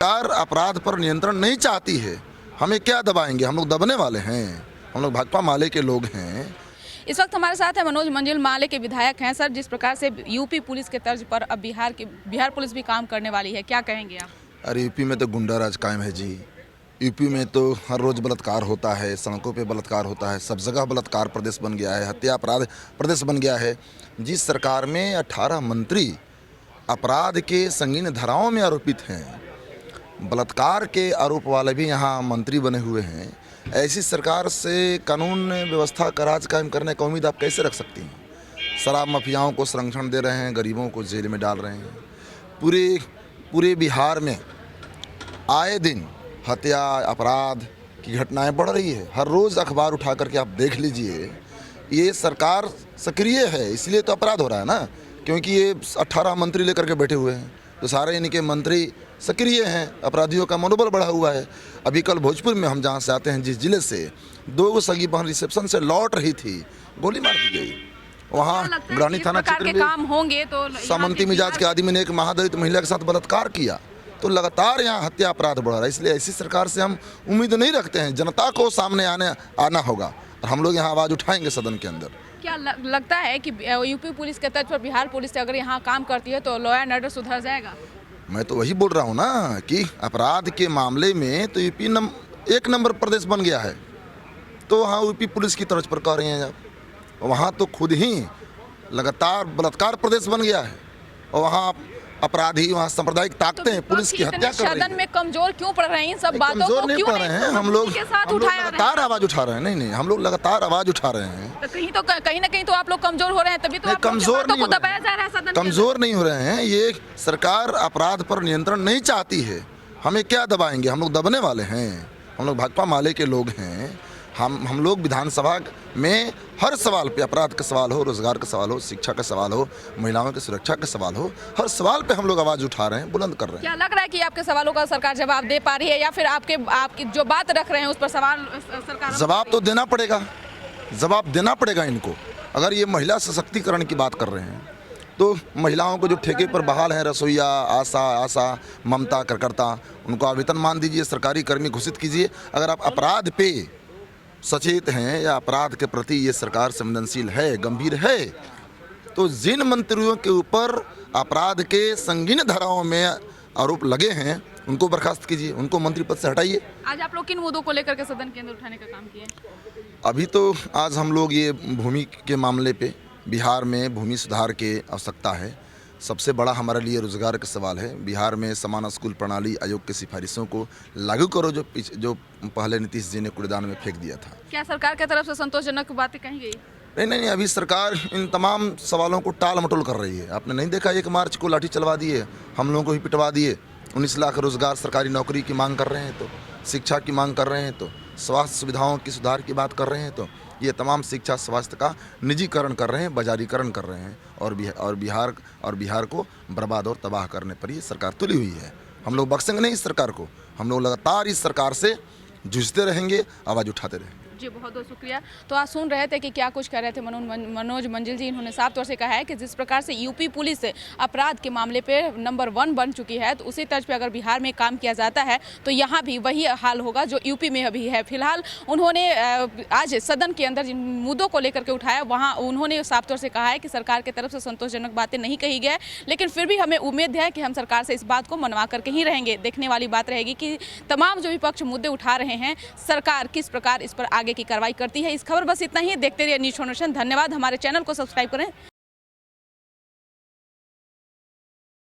सरकार अपराध पर नियंत्रण नहीं चाहती है। हमें क्या दबाएंगे, हम लोग दबने वाले हैं, हम लोग भाकपा माले के लोग हैं। इस वक्त हमारे साथ है मनोज मंजिल, माले के विधायक हैं। सर, जिस प्रकार से यूपी पुलिस के तर्ज पर अब बिहार पुलिस भी काम करने वाली है, क्या कहेंगे आप? अरे यूपी में तो गुंडा राज कायम है जी। यूपी में तो हर रोज़ बलात्कार होता है, सड़कों पे बलात्कार होता है, सब जगह बलात्कार प्रदेश बन गया है, हत्या अपराध प्रदेश बन गया है। जिस सरकार में 18 मंत्री अपराध के संगीन धाराओं में आरोपित हैं, बलात्कार के आरोप वाले भी यहाँ मंत्री बने हुए हैं, ऐसी सरकार से कानून व्यवस्था का राज कायम करने का उम्मीद आप कैसे रख सकती हैं? शराब माफियाओं को संरक्षण दे रहे हैं, गरीबों को जेल में डाल रहे हैं। पूरे बिहार में आए दिन हत्या अपराध की घटनाएं बढ़ रही है। हर रोज़ अखबार उठा करके आप देख लीजिए, ये सरकार सक्रिय है, इसलिए तो अपराध हो रहा है ना, क्योंकि ये 18 मंत्री लेकर के बैठे हुए हैं, तो सारे इनके मंत्री सक्रिय हैं, अपराधियों का मनोबल बढ़ा हुआ है। अभी कल भोजपुर में हम जहाँ से आते हैं, जिस जिले से, 2 सगी बहन रिसेप्शन से लौट रही थी, गोली मार दी गई। वहाँ ग्रानी थाना क्षेत्र काम होंगे तो सामंती मिजाज के आदमी ने एक महादलित महिला के साथ बलात्कार किया, तो लगातार यहाँ हत्या अपराध बढ़ रहा है। इसलिए ऐसी सरकार से हम उम्मीद नहीं रखते हैं। जनता को सामने आना होगा और हम लोग यहाँ आवाज़ उठाएंगे सदन के अंदर। क्या लगता है कि यूपी पुलिस के तर्ज पर बिहार पुलिस अगर यहाँ काम करती है तो लॉ एंड ऑर्डर सुधर जाएगा? मैं तो वही बोल रहा हूँ ना कि अपराध के मामले में तो यूपी एक नंबर प्रदेश बन गया है। तो हाँ, यूपी पुलिस की तर्ज पर कह रहे हैं आप, वहाँ तो खुद ही लगातार बलात्कार प्रदेश बन गया है और वहाँ अपराधी, वहाँ सांप्रदायिक ताकतें पुलिस की हत्या कर रही है। सदन में कमजोर क्यों पड़ रहे हैं? इन सब बातों को कमजोर नहीं पड़ रहे हैं, हम लोग लगातार आवाज उठा रहे हैं। नहीं, हम लोग लगातार आवाज उठा रहे हैं। तो कहीं ना कहीं तो आप लोग कमजोर हो रहे हैं, तभी तो आप कमजोर नहीं दबाया जा रहा है सदन। कमजोर नहीं हो रहे हैं, ये सरकार अपराध पर नियंत्रण नहीं चाहती है। हमें क्या दबाएंगे, हम लोग दबने वाले हैं, हम लोग भाकपा माले के लोग हैं। हम लोग विधानसभा में हर सवाल पे, अपराध का सवाल हो, रोजगार का सवाल हो, शिक्षा का सवाल हो, महिलाओं की सुरक्षा का सवाल हो, हर सवाल पे हम लोग आवाज उठा रहे हैं, बुलंद कर रहे हैं। क्या लग रहा है कि आपके सवालों का सरकार जवाब दे पा रही है, या फिर आपकी जो बात रख रहे हैं उस पर सवाल सरकार जवाब तो देना पड़ेगा, जवाब देना पड़ेगा इनको। अगर ये महिला सशक्तिकरण की बात कर रहे हैं तो महिलाओं को जो ठेके पर बहाल हैं, रसोईया, आशा, ममता, कार्यकर्ता, उनको वेतन मान दीजिए, सरकारी कर्मी घोषित कीजिए। अगर आप अपराध पे सचेत हैं या अपराध के प्रति ये सरकार संवेदनशील है, गंभीर है, तो जिन मंत्रियों के ऊपर अपराध के संगीन धाराओं में आरोप लगे हैं उनको बर्खास्त कीजिए, उनको मंत्री पद से हटाइए। आज आप लोग किन मुद्दों को लेकर के सदन के अंदर उठाने का काम किए? अभी तो आज हम लोग ये भूमि के मामले पे, बिहार में भूमि सुधार की आवश्यकता है। सबसे बड़ा हमारे लिए रोजगार का सवाल है। बिहार में समान स्कूल प्रणाली आयोग की सिफारिशों को लागू करो, जो पहले नीतीश जी ने कूड़ेदान में फेंक दिया था। क्या सरकार की तरफ से संतोषजनक बातें कही गई? नहीं, अभी सरकार इन तमाम सवालों को टाल मटोल कर रही है। आपने नहीं देखा, 1 मार्च को लाठी चलवा दिए, हम लोगों को ही पिटवा दिए। 19 लाख रोजगार, सरकारी नौकरी की मांग कर रहे हैं, तो शिक्षा की मांग कर रहे हैं, तो स्वास्थ्य सुविधाओं की सुधार की बात कर रहे हैं, तो ये तमाम शिक्षा स्वास्थ्य का निजीकरण कर रहे हैं, बाजारीकरण कर रहे हैं और बिहार को बर्बाद और तबाह करने पर ये सरकार तुली हुई है। हम लोग बख्शेंगे नहीं इस सरकार को, हम लोग लगातार इस सरकार से जूझते रहेंगे, आवाज़ उठाते रहेंगे। जी, बहुत बहुत शुक्रिया। तो आप सुन रहे थे कि क्या कुछ कह रहे थे मनोज मंजिल जी। इन्होंने साफ तौर से कहा है कि जिस प्रकार से यूपी पुलिस अपराध के मामले पे नंबर 1 बन चुकी है, तो उसी तर्ज पे अगर बिहार में काम किया जाता है तो यहाँ भी वही हाल होगा जो यूपी में अभी है। फिलहाल उन्होंने आज सदन के अंदर जिन मुद्दों को लेकर के उठाया, वहाँ उन्होंने साफ तौर से कहा है कि सरकार की तरफ से संतोषजनक बातें नहीं कही गई, लेकिन फिर भी हमें उम्मीद है कि हम सरकार से इस बात को मनवा करके ही रहेंगे। देखने वाली बात रहेगी कि तमाम जो विपक्ष मुद्दे उठा रहे हैं, सरकार किस प्रकार इस पर आगे की कार्रवाई करती है। इस खबर बस इतना ही। देखते रहिए न्यूज़ नेशन। धन्यवाद। हमारे चैनल को सब्सक्राइब करें।